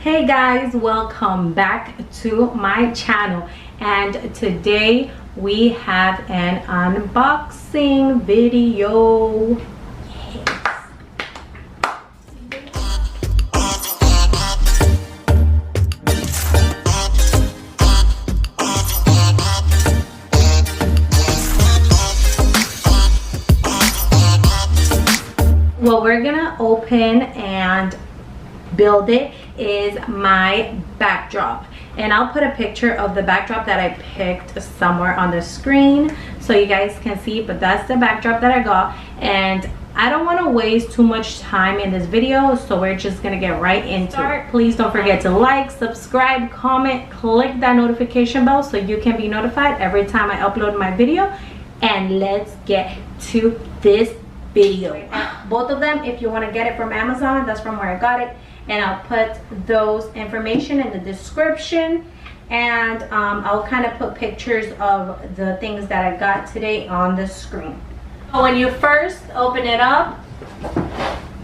Hey guys, welcome back to my channel, and today we have an unboxing video. What we're gonna open and build it is my backdrop, and I'll put a picture of the backdrop that I picked somewhere on the screen so you guys can see, but that's the backdrop that I got. And I don't want to waste too much time in this video, so we're just gonna get right into it. Please don't forget to like, subscribe, comment, click that notification bell so you can be notified every time I upload my video. And let's get to this video. Both of them, if you want to get it from Amazon, that's from where I got it, and I'll put those information in the description, and I'll kind of put pictures of the things that I got today on the screen. So when you first open it up,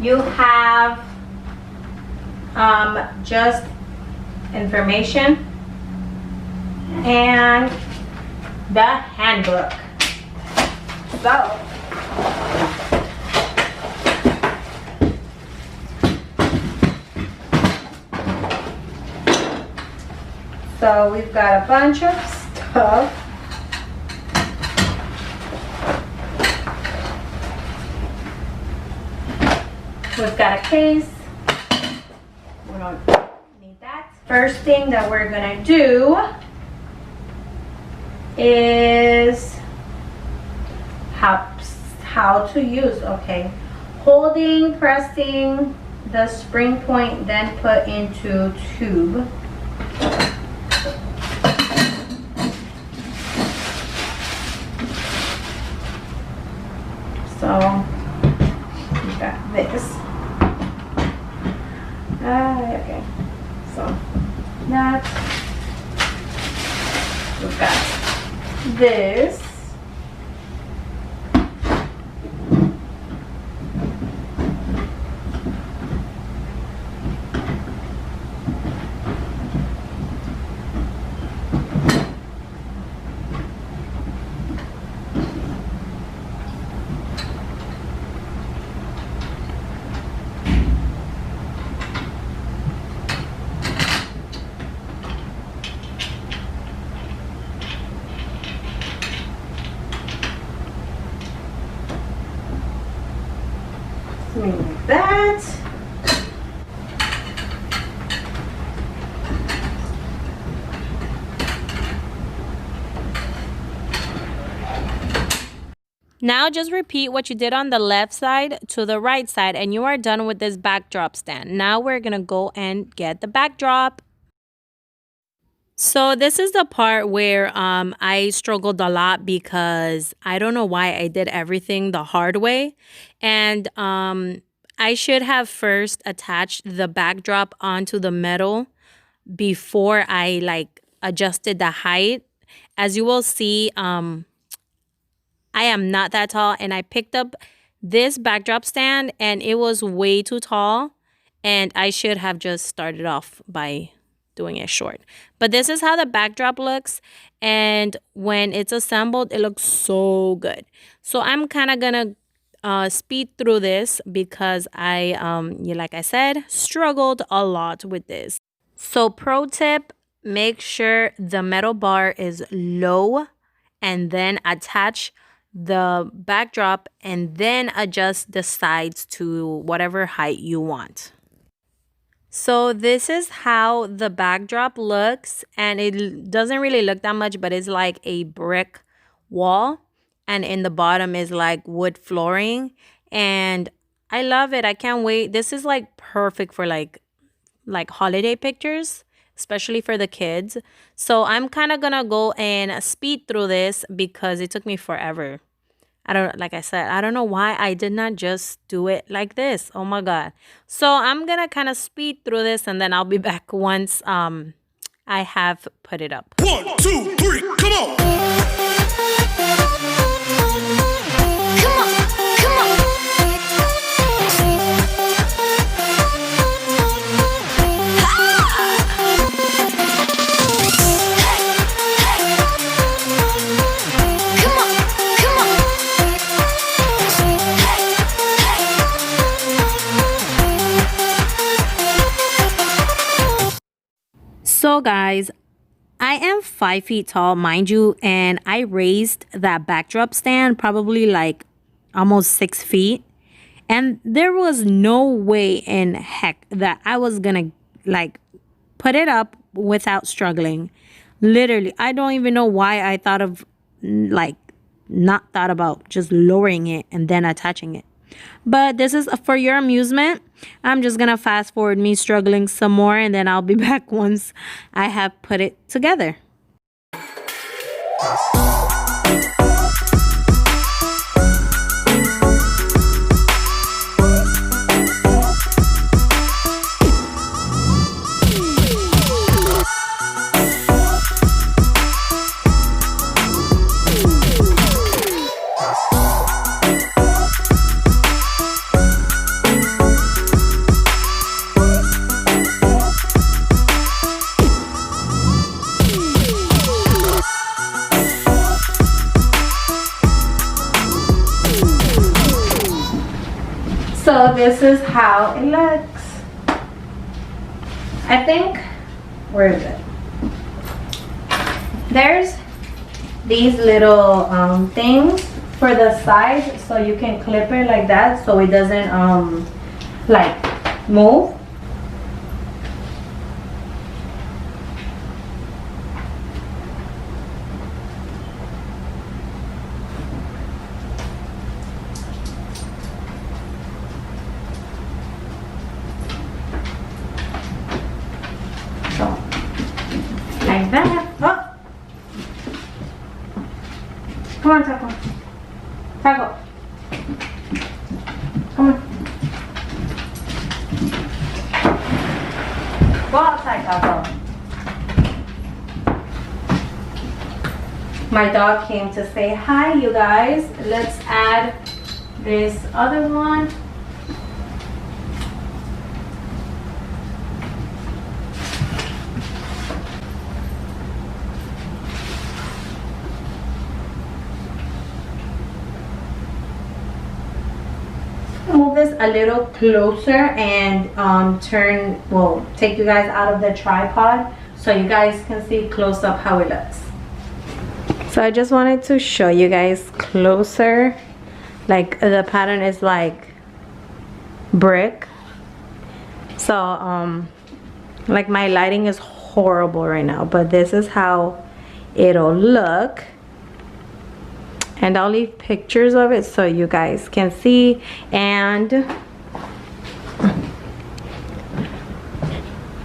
you have just information and the handbook. So we've got a bunch of stuff. We've got a case. We don't need that. First thing that we're gonna do is how to use. Okay, holding, pressing the spring point, then put into tube. So we got this. Okay, so that, we've got this. Like that. Now just repeat what you did on the left side to the right side, and you are done with this backdrop stand. Now we're gonna go and get the backdrop. So this is the part where I struggled a lot because I don't know why I did everything the hard way. And I should have first attached the backdrop onto the metal before I adjusted the height. As you will see, I am not that tall, and I picked up this backdrop stand and it was way too tall, and I should have just started off by doing it short. But this is how the backdrop looks, and when it's assembled, it looks so good. So I'm kind of gonna speed through this because like I said, struggled a lot with this. So pro tip, make sure the metal bar is low, and then attach the backdrop, and then adjust the sides to whatever height you want. So this is how the backdrop looks, and it doesn't really look that much, but it's like a brick wall, and in the bottom is like wood flooring, and I love it. I can't wait. This is like perfect for like holiday pictures, especially for the kids. So I'm kind of gonna go and speed through this because it took me forever. Like I said, I don't know why I did not just do it like this. Oh my God. So I'm gonna kind of speed through this, and then I'll be back once I have put it up. 1, 2, 3, come on! So guys, I am 5 feet tall, mind you, and I raised that backdrop stand probably like almost 6 feet. And there was no way in heck that I was gonna like put it up without struggling. Literally, I don't even know why I thought of like not thought about just lowering it and then attaching it. But this is for your amusement. I'm just gonna fast forward me struggling some more, and then I'll be back once I have put it together. So this is how it looks. I think, where is it? There's these little things for the sides, so you can clip it like that so it doesn't like move. Like that. Oh. Come on, Taco. Taco. Come on. Go outside, Taco. My dog came to say hi, you guys. Let's add this other one. Move this a little closer and take you guys out of the tripod so you guys can see close up how it looks. So I just wanted to show you guys closer. Like the pattern is like brick. So like my lighting is horrible right now, but this is how it'll look. And I'll leave pictures of it so you guys can see. And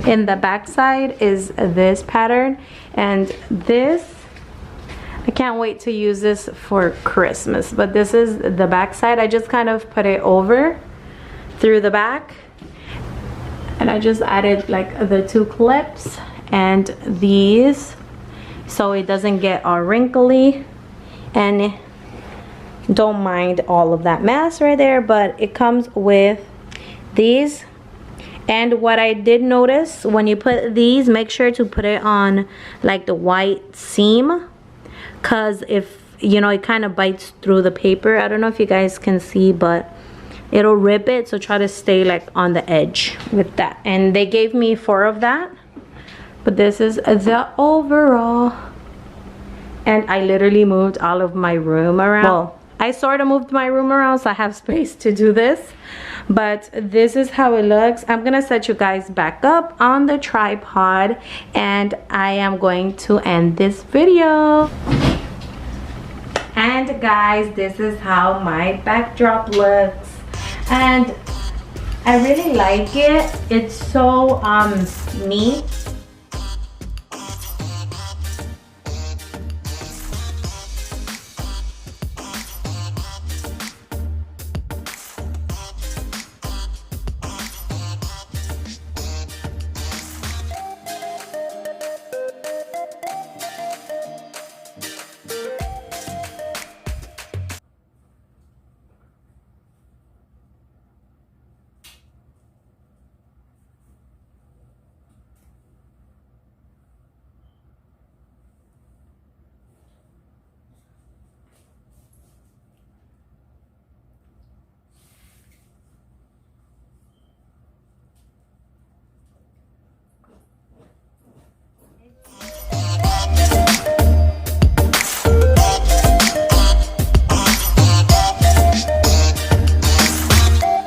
in the back side is this pattern, and this, I can't wait to use this for Christmas. But this is the back side. I just kind of put it over through the back, and I just added like the 2 clips and these so it doesn't get all wrinkly. And don't mind all of that mess right there, but it comes with these. And what I did notice, when you put these, make sure to put it on like the white seam, because if you know, it kind of bites through the paper. I don't know if you guys can see, but it'll rip it, so try to stay like on the edge with that. And they gave me 4 of that, but this is the overall. And I literally moved all of my room around. Well, I sort of moved my room around so I have space to do this. But this is how it looks. I'm gonna set you guys back up on the tripod, and I am going to end this video. And guys, this is how my backdrop looks. And I really like it. It's so neat.